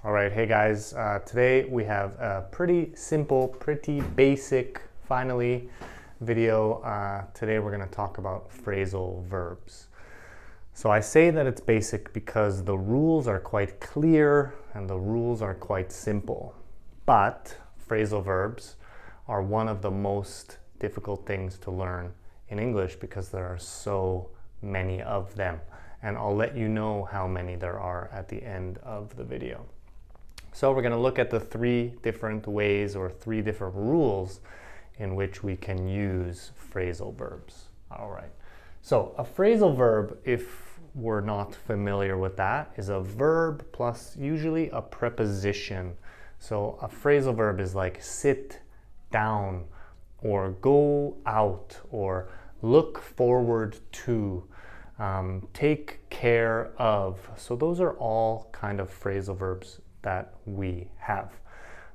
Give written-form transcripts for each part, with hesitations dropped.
All right, hey guys, today we have a pretty simple, pretty basic, finally, video. Today we're going to talk about phrasal verbs. So I say that it's basic because the rules are quite clear and the rules are quite simple. But phrasal verbs are one of the most difficult things to learn in English because there are so many of them. And I'll let you know how many there are at the end of the video. So we're going to look at the three different ways or three different rules in which we can use phrasal verbs. All right. So a phrasal verb, if we're not familiar with that, is a verb plus usually a preposition. So a phrasal verb is like sit down or go out or look forward to, take care of. So those are all kind of phrasal verbs that we have.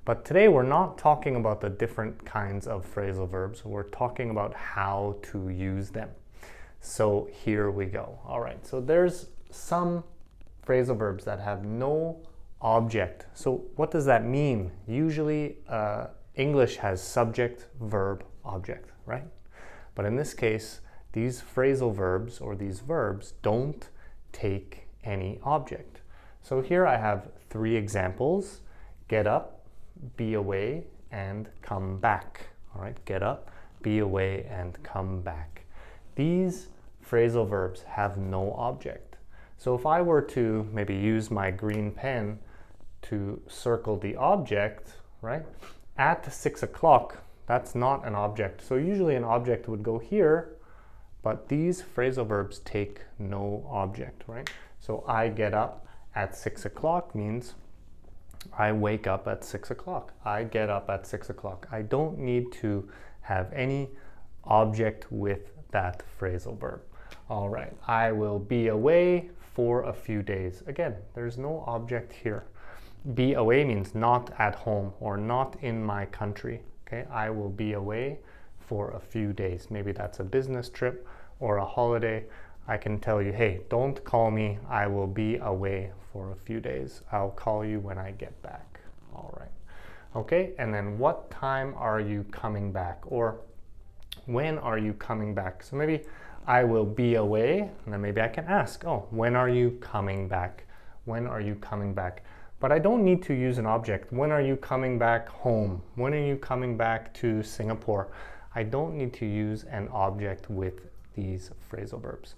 But today we're not talking about the different kinds of phrasal verbs. We're talking about how to use them. So here we go. All right, so there's some phrasal verbs that have no object. So what does that mean? Usually English has subject, verb, object, right? But in this case, these phrasal verbs or these verbs don't take any object. So here I have three examples: get up, be away, and come back. All right, get up, be away, and come back. These phrasal verbs have no object. So if I were to maybe use my green pen to circle the object, right, at 6 o'clock, that's not an object. So usually an object would go here, but these phrasal verbs take no object, right? So I get up at 6 o'clock means I wake up at 6 o'clock. I get up at 6 o'clock. I don't need to have any object with that phrasal verb. All right, I will be away for a few days. Again, there's no object here. Be away means not at home or not in my country. Okay, I will be away for a few days. Maybe that's a business trip or a holiday. I can tell you, hey, don't call me. I will be away for a few days. I'll call you when I get back. All right. Okay, and then what time are you coming back? Or when are you coming back? So maybe I will be away, and then maybe I can ask, oh, when are you coming back? When are you coming back? But I don't need to use an object. When are you coming back home? When are you coming back to Singapore? I don't need to use an object with these phrasal verbs.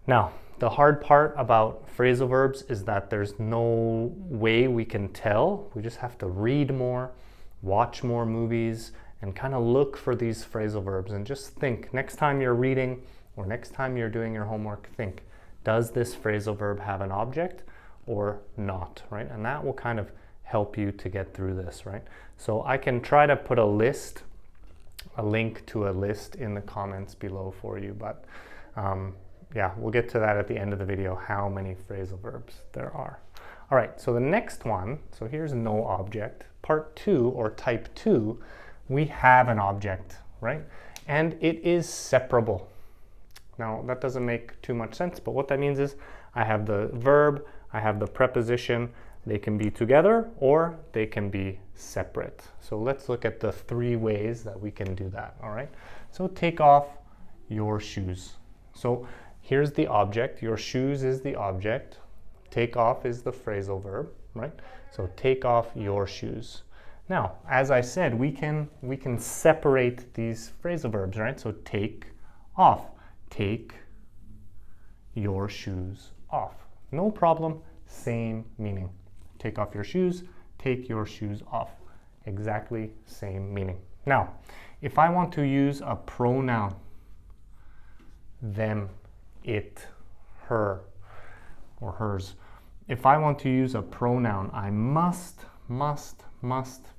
Now, the hard part about phrasal verbs is that there's no way we can tell. We just have to read more, watch more movies, and kind of look for these phrasal verbs and just think. Next time you're reading or next time you're doing your homework, think, does this phrasal verb have an object or not, right? And that will kind of help you to get through this, right? So I can try to put a link to a list in the comments below for you, but yeah, we'll get to that at the end of the video, how many phrasal verbs there are. All right, so the next one, so here's no object. Part 2 or type 2, we have an object, right? And it is separable. Now, that doesn't make too much sense, but what that means is I have the verb, I have the preposition. They can be together or they can be separate. So let's look at the three ways that we can do that, all right? So take off your shoes. So here's the object. Your shoes is the object. Take off is the phrasal verb, right? So take off your shoes. Now, as I said, we can separate these phrasal verbs, right? So take off. Take your shoes off. No problem, same meaning. Take off your shoes, take your shoes off. Exactly same meaning. Now, if I want to use a pronoun, them, it, her, or hers. If I want to use a pronoun, I must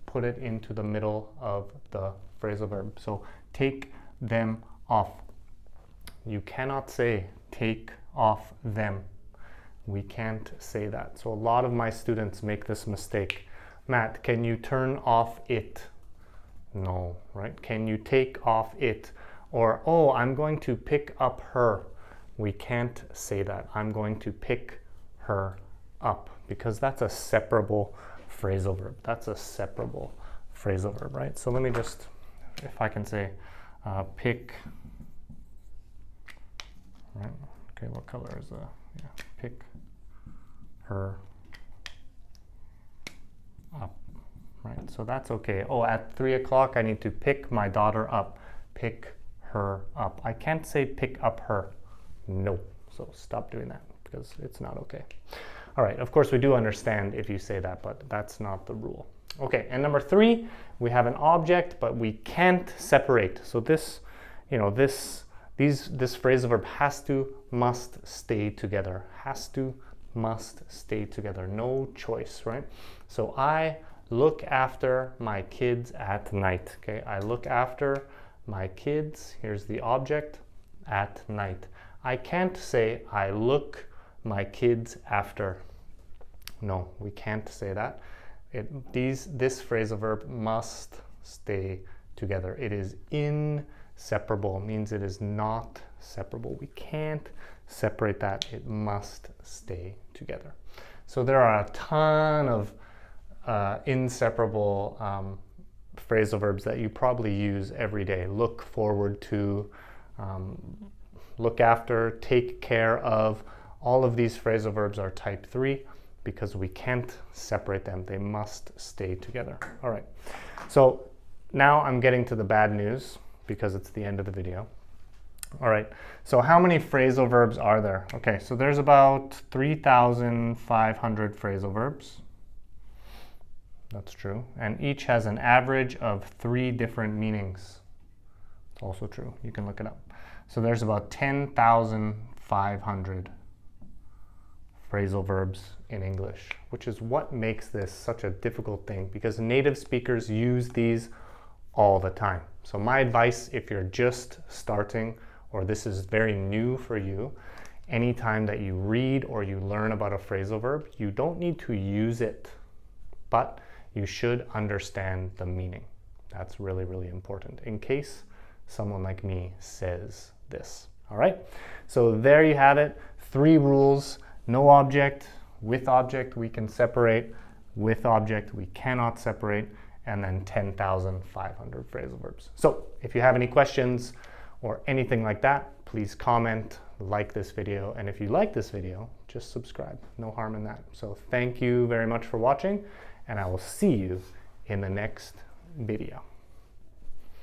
put it into the middle of the phrasal verb. So take them off. You cannot say take off them. We can't say that. So a lot of my students make this mistake. Matt, can you turn off it? No, right? Can you take off it? Or, oh, I'm going to pick up her. We can't say that. I'm going to pick her up. because that's a separable phrasal verb. That's a separable phrasal verb, right? So let me just, if I can say, pick, right? Okay, what color is pick her up, right? So that's okay. Oh, at 3 o'clock, I need to pick my daughter up. Pick her up. I can't say pick up her. No. So stop doing that because it's not okay. All right, of course we do understand if you say that, but that's not the rule. Okay, and number 3, we have an object, but we can't separate. So this, this phrasal verb has to, must stay together. Has to, must stay together. No choice, right? So I look after my kids at night. Okay, I look after my kids. Here's the object, at night. I can't say I look my kids after. No, we can't say that. This phrasal verb must stay together. It is inseparable, means it is not separable. We can't separate that. It must stay together. So there are a ton of inseparable phrasal verbs that you probably use every day. Look forward to, look after, take care of. All of these phrasal verbs are type 3 because we can't separate them. They must stay together. All right. So now I'm getting to the bad news because it's the end of the video. All right. So how many phrasal verbs are there? Okay. So there's about 3,500 phrasal verbs. That's true. And each has an average of 3 different meanings. It's also true. You can look it up. So there's about 10,500 phrasal verbs in English, which is what makes this such a difficult thing because native speakers use these all the time. So my advice, if you're just starting or this is very new for you, anytime that you read or you learn about a phrasal verb, you don't need to use it, but you should understand the meaning. That's really, really important in case someone like me says this. All right, so there you have it. 3 rules. No object. With object we can separate. With object we cannot separate. And then 10,500 phrasal verbs. So if you have any questions or anything like that, please comment, like this video. And if you like this video, just subscribe. No harm in that. So thank you very much for watching, and I will see you in the next video.